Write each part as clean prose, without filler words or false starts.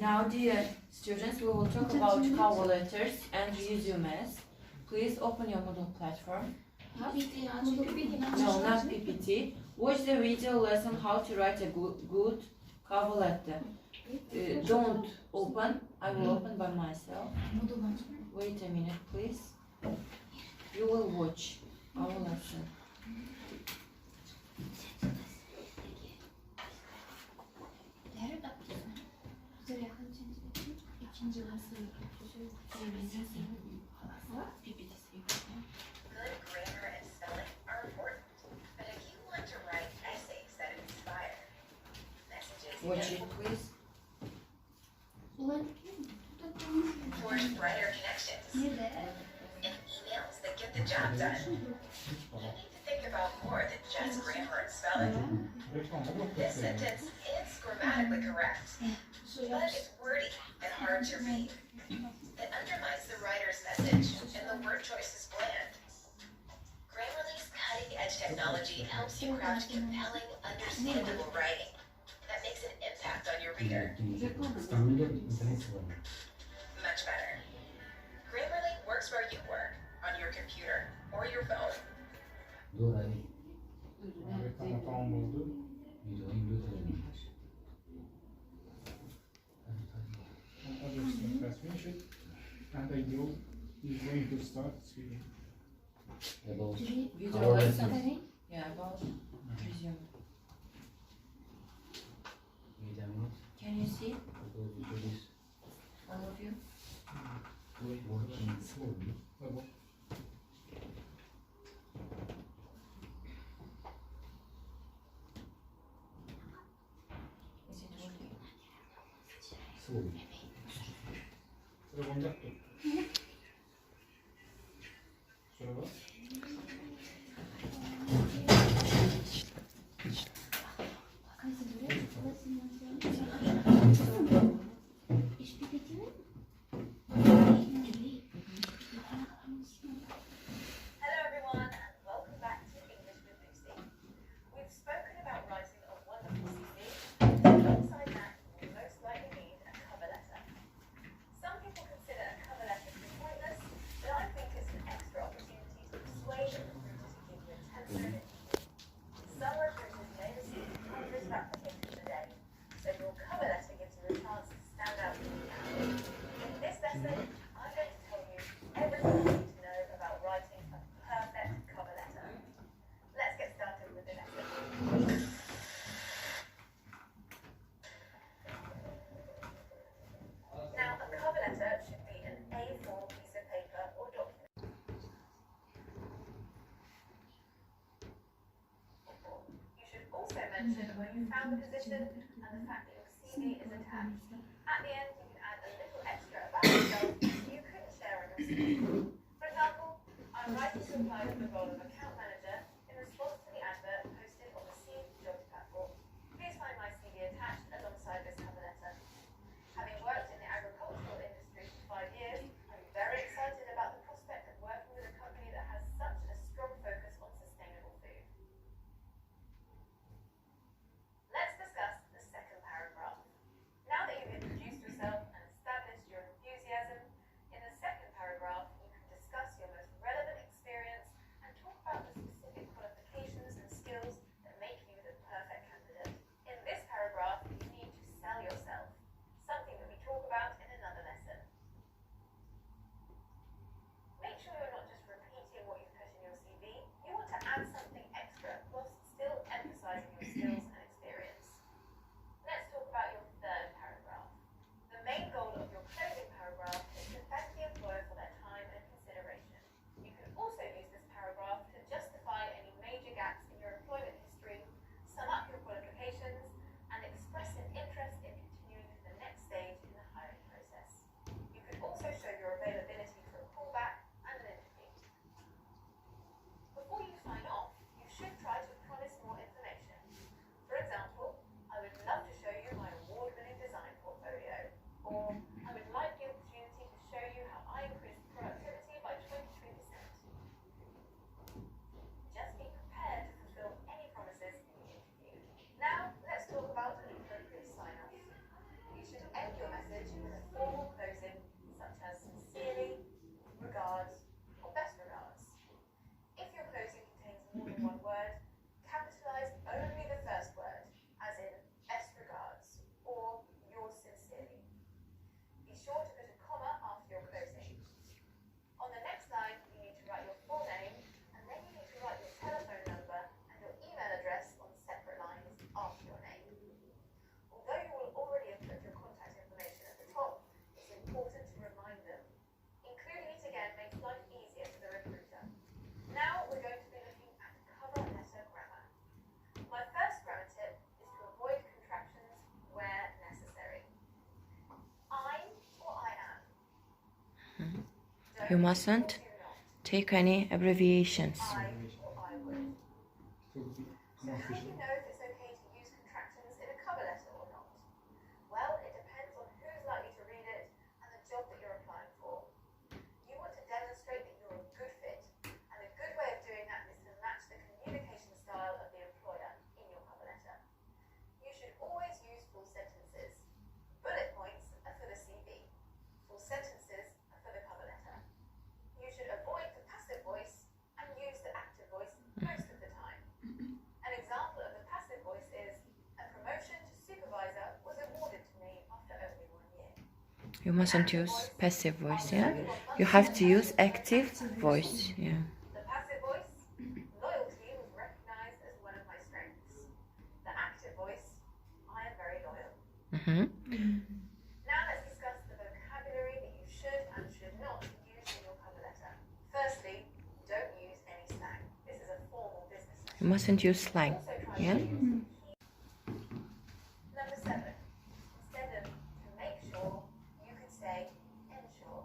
Now, dear students, we will talk about cover letters and resumes. Please open your Moodle platform. No, not PPT. Watch the video lesson how to write a good cover letter. Don't open. I will open by myself. Wait a minute, please. You will watch our lesson. Good grammar and spelling are important, but if you want to write essays that inspire, messages Watch it, please. forge brighter connections, and emails that get the job done, you need to think about more than just grammar and spelling. This sentence is grammatically correct, but it's wordy and hard to read. It undermines the writer's message, and the word choice is bland. Grammarly's cutting-edge technology helps you craft compelling, understandable writing that makes an impact on your reader. Much better. Grammarly works where you work, on your computer or your phone. And the you is going to start speaking. Video lesson. Yeah, about resume. Can you see? All of you? Is it working? Hello everyone, and welcome back to English with Lucy. We've spoken about writing a wonderful CV, and alongside that, you will most likely need a cover letter. Some people consider a cover letter to be pointless, but I think it's an extra opportunity to persuade a recruiter to give you a temporary interview. Some recruiters may receive hundreds of applications a day, so your cover letter gives you a chance to stand out from the crowd. In this lesson, I'm going to tell you everything you need to know about writing a perfect cover letter. Let's get started with the lesson. Now, a cover letter should be an A4 piece of paper or document. You should also mention where you found the position and the fact that your CV is attached. At the end, you can add a little extra about yourself you couldn't share on your CV. For example, I'm writing to apply for the role of account manager in response to the advert posted on the Seed jobs platform. Please find my CV attached alongside this cover letter. Having worked in the agricultural industry for 5 years, I'm very excited about the prospect of working with a company that has such a strong focus on sustainable food. Let's discuss the second paragraph. Now that you've introduced yourself and established your enthusiasm, in the second paragraph you can discuss your most relevant experience and talk about formal closing such as sincerely, regards, or best regards. If your closing contains more than one word, capitalize only the first word, as in best regards or yours sincerely. Be sure to put a comma after your closing. On the next line, you need to write your full name, and then you need to write your telephone number and your email address on separate lines after your name. Although you will already have put your contact information at the top, it's important to remind them. Including it again makes life easier for the recruiter. Now we're going to be looking at cover letter grammar. My first grammar tip is to avoid contractions where necessary. I'm or I am. You Don't mustn't or do not. take any abbreviations. I or I would. To be So how do unofficial. you know if it's okay to use contractions in a cover letter or not? Well, it depends on who's likely to read it and the job that you're applying for. You want to demonstrate that you're a good fit, and a good way of doing that is to match the communication style of the employer in your cover letter. You should always use full sentences. Bullet points are for the CV. Full sentences are for the cover letter. You should avoid the passive voice and use the active voice most of the time. An example of the passive voice is, a promotion to supervisor was awarded to me after only 1 year. You mustn't use passive voice, yeah? You have to use active voice, yeah. The passive voice, loyalty was recognized as one of my strengths. The active voice, I am very loyal. Mm-hmm. Now let's discuss the vocabulary that you should and should not use in your cover letter. Firstly, don't use any slang. This is a formal business You session. mustn't use slang, Also try yeah? to use Number 7. Instead of to make sure, you could say ensure.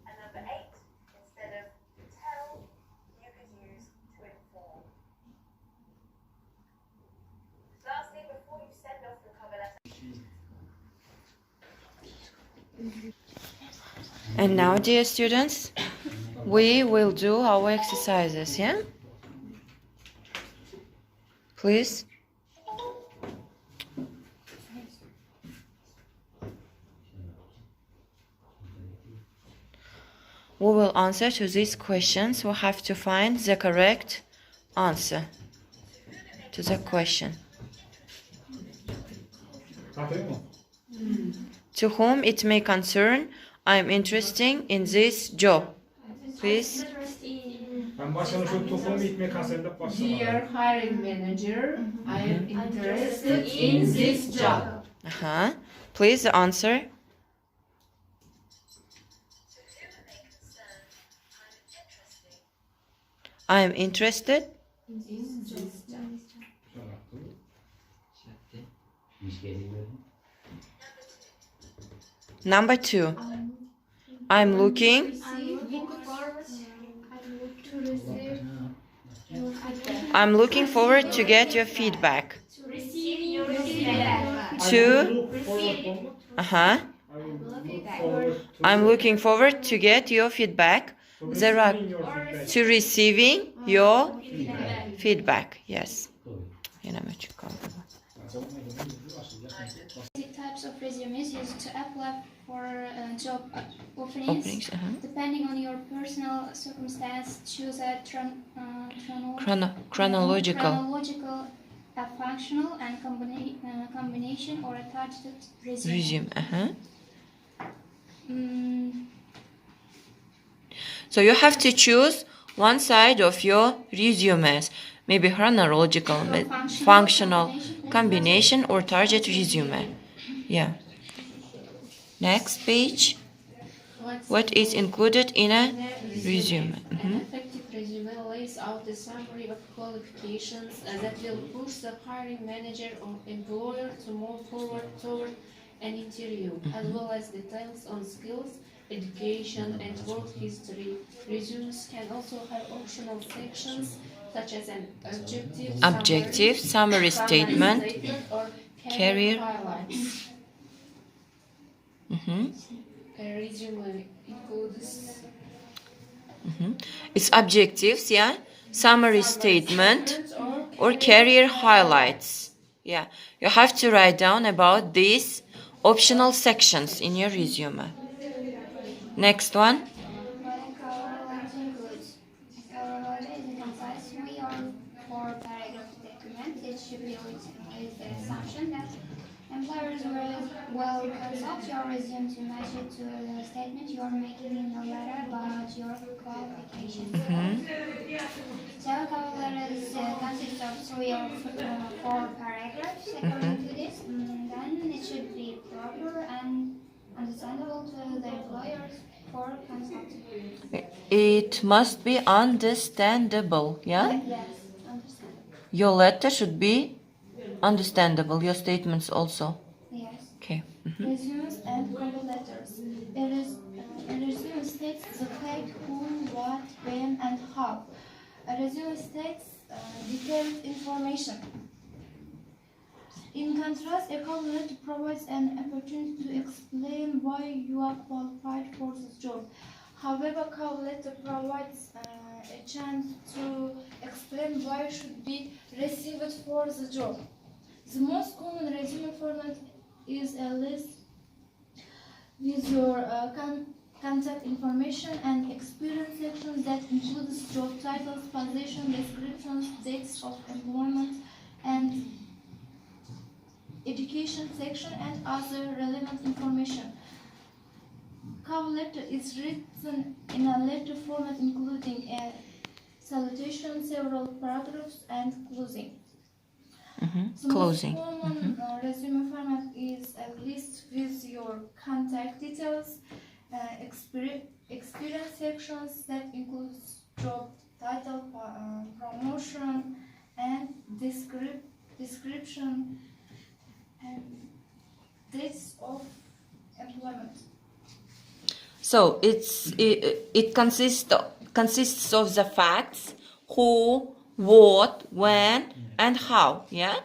And number 8. Instead of to tell, you could use to inform. Lastly, before you send off your cover letter, And now, dear students, we will do our exercises, yeah? Please. We will answer to these questions. We have to find the correct answer to the question. Katılıyor mu? To whom it may concern, I am interested in this job. Please. Ben başına şu tohumu itme kanserinde başlamadım. Dear hiring manager, I am interested in this job. Uh-huh. Please answer. to whom it may concern, I'm interested. I am interested. In this job. Number 2. I'm looking. I'm looking forward to get your feedback. To. Uh-huh. I'm looking forward to get your feedback. There are to receiving your feedback. Yes. Types of resumes used to apply for job openings. Openings. Uh-huh. Depending on your personal circumstance, choose a chronological, a functional, and combination or attached resume. Resume. Uh-huh. Mm, So you have to choose one side of your resumes. Maybe chronological, functional, combination, or target resume. Yeah. Next page. What is included in a resume? An effective resume lays out a summary of qualifications that will push the hiring manager or employer to move forward toward an interview, as well as details on skills, education, and work history. Resumes can also have optional sections such as an objective, Summary statement, or career. highlights. Mhm. A resume includes It's objectives, yeah. Summary statement or career highlights. Yeah. You have to write down about these optional sections in your resume. Next one. What a cover letter includes. A cover letter is a concise three or four paragraph document. It should be written with the assumption that employers will consult your resume to match it to the statement you are making in the letter about your qualifications. So cover letters consist of three or four paragraphs according to this. Then it should be proper and understandable to the employers for consulting. It must be understandable, yeah? Yes, understandable. Your letter should be understandable, your statements also. Yes. Okay. Resumes and cover letters. A resume states the fact, whom, what, when, and how. A resume states detailed information. In contrast, a cover letter provides an opportunity to explain why you are qualified for this job. However, cover letter provides a chance to explain why you should be received for the job. The most common resume format is a list with your contact information and experience sections that includes job titles, position descriptions, dates of employment, and education section and other relevant information. Cover letter is written in a letter format including a salutation, several paragraphs, and closing. The Closing. most common resume format is a list with your contact details, experience sections that includes job title, promotion, and description, and dates of employment. So it consists of the facts, who, what, when, and how, yeah?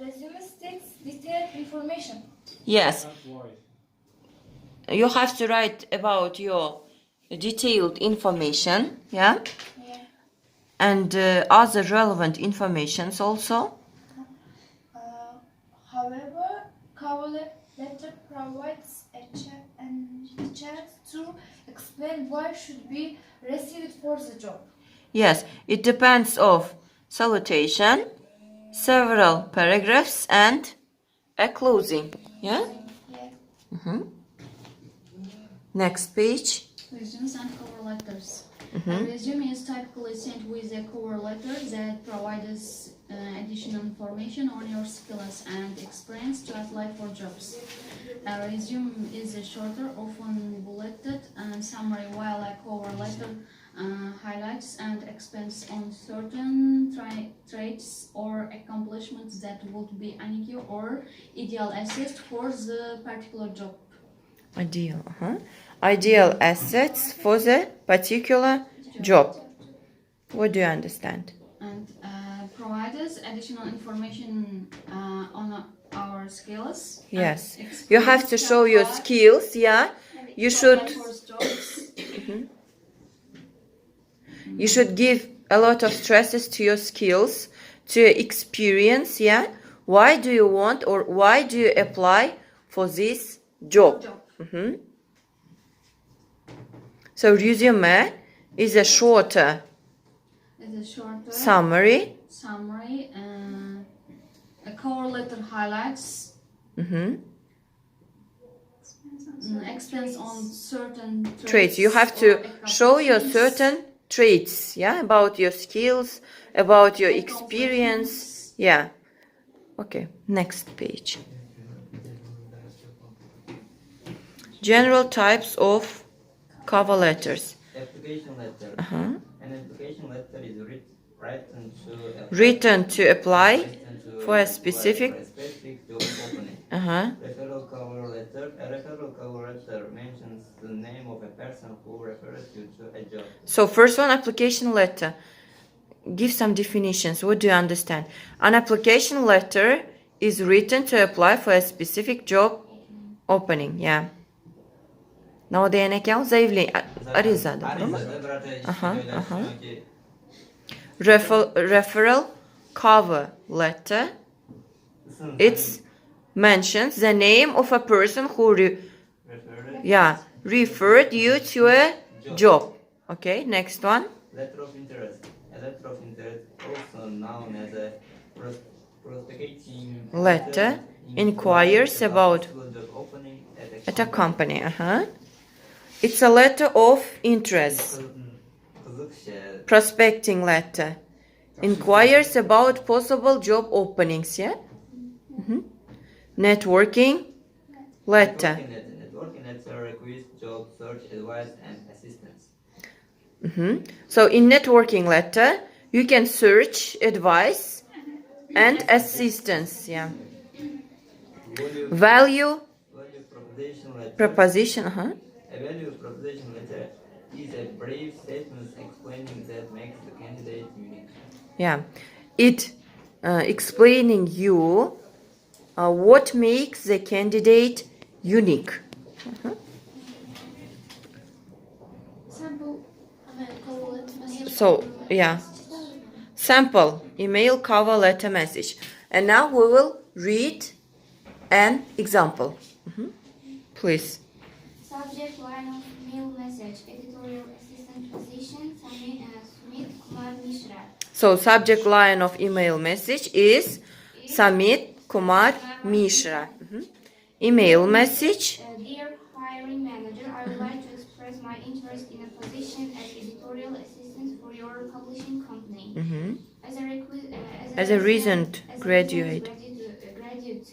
Resume states detailed information. Yes, That's why. you have to write about your detailed information, yeah? Yeah. And other relevant informations also. However, cover letter provides a chance to explain why should be received for the job. Yes, it depends of salutation, several paragraphs, and a closing, yeah? Yeah. Next page. Resumes and cover letters. A resume is typically sent with a cover letter that provides additional information on your skills and experience to apply for jobs. A resume is a shorter, often bulleted summary, while a cover letter highlights and expands on certain traits or accomplishments that would be unique or ideal assets for the particular job. Ideal, Ideal assets for the particular job. What do you understand? And provides additional information on our skills. and Yes. You have to show your apply- skills, yeah? You should apply for jobs. you should give a lot of stresses to your skills, to your experience, yeah? Why do you want or why do you apply for this job? So resume is a shorter It's a shorter summary. summary. A cover letter highlights expands on certain Traits. You have to or show your accomplishments. certain traits, yeah, about your skills, about your experience. Yeah. Okay, next page. General types of cover letters. Application letter. An application letter is Written to apply written to for a apply specific. for a specific job opening. Referral cover letter. A referral cover letter mentions the name of a person who refers you to a job. So first one, application letter. Give some definitions. What do you understand? An application letter is written to apply for a specific job opening. Yeah. Navodaje neke zaявlение, ariza, dobro? Ariza'da brate ki Referral cover letter. It's mentions the name of a person who Referred referred you to a job. Okay, next one. letter of interest. A letter of interest, also known as a prospecting Letter inquires about possible job opening at a company. It's a letter of interest. Kızılkışa Prospecting letter. Inquires about possible job openings, yeah? Networking letter. Networking letter requires job search advice and assistance. So in networking letter, you can search advice and assistance, yeah. Value Proposition letter. proposition, A value proposition letter is a brief statement explaining that makes the candidate unique. yeah. It explaining you what makes the candidate unique. Sample cover letter message. So, yeah. Sample email cover letter message. And now we will read an example. Please. Subject line of mail message, editorial assistant position, Sumit Kumar Mishra. So subject line of email message is Sumit Kumar Mishra. Email message. Dear hiring manager, I would like to express my interest in a position as editorial assistant for your publishing company. As a recent graduate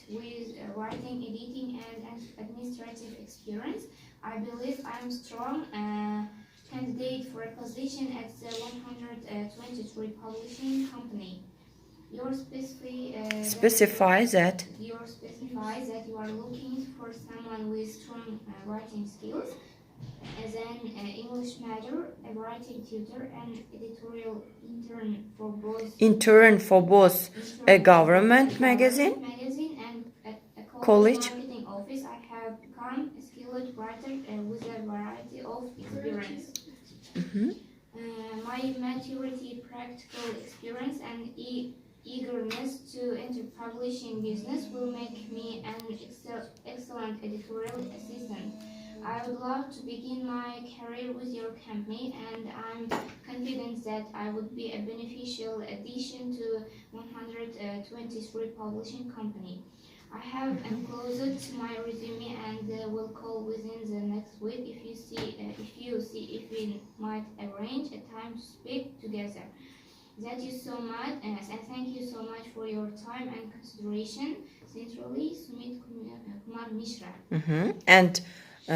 with writing, editing, and administrative experience, I believe I am strong candidate for a position at the 123 publishing company. Your Specify that. specifies that you are looking for someone with strong writing skills as an English major, a writing tutor, and editorial intern for both a government magazine magazine and a college. marketing office. I have become a skilled writer with a variety of experience. My maturity, practical experience, and eagerness to enter publishing business will make me an excellent editorial assistant. I would love to begin my career with your company, and I'm confident that I would be a beneficial addition to 123 publishing company. I have enclosed my resume and will call within the next week if you see if we might arrange a time to speak together. Thank you so much, and thank you so much for your time and consideration. Sincerely, Sumit Kumar Mishra. And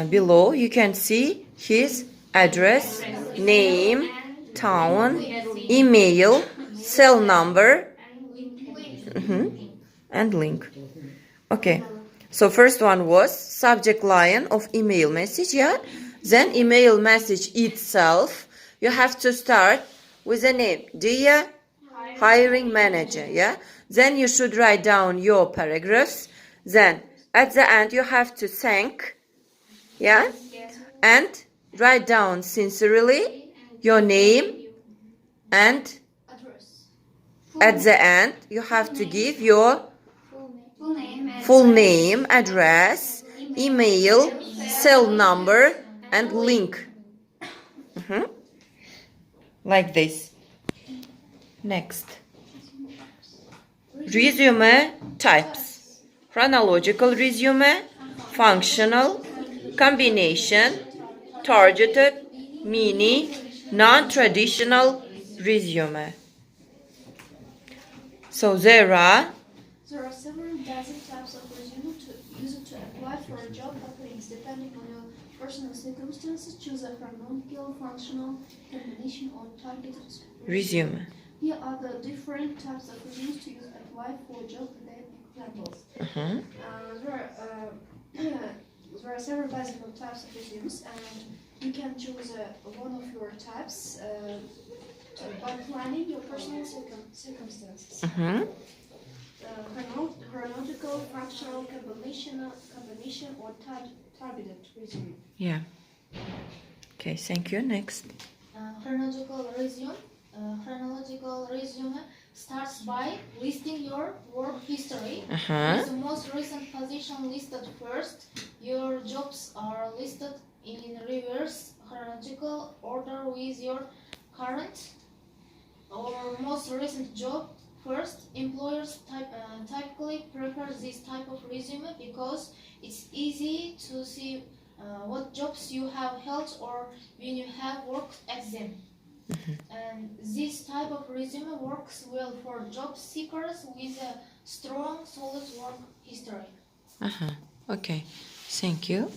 below you can see his address, name, town, email, cell number, and link. Okay, so first one was subject line of email message, yeah? Then email message itself, you have to start with a name, dear hiring manager, yeah? Then you should write down your paragraphs. Then at the end you have to thank, yeah? And write down sincerely your name, and at the end you have to give your full name, address, email, cell number, and link. Like this. Next. Resume types. Chronological resume, functional, combination, targeted, mini, non-traditional resume. So there are several dozen types of resume to use to apply for a job openings depending on your personal circumstances. Choose a chronological, functional, combination, or targeted resume. Here are the different types of resumes to use to apply for a job and their examples. There are several basic types of resumes, and you can choose one of your types by planning your personal circumstances. Chronological, functional, combination, or targeted resume. Yeah. Okay, thank you. Next. Chronological resume starts by listing your work history. Uh-huh. With the most recent position listed first, your jobs are listed in reverse chronological order with your current or most recent job first. Employers typically prefer this type of resume because it's easy to see what jobs you have held or when you have worked at them. And this type of resume works well for job seekers with a strong, solid work history. Uh-huh. Okay. Thank you.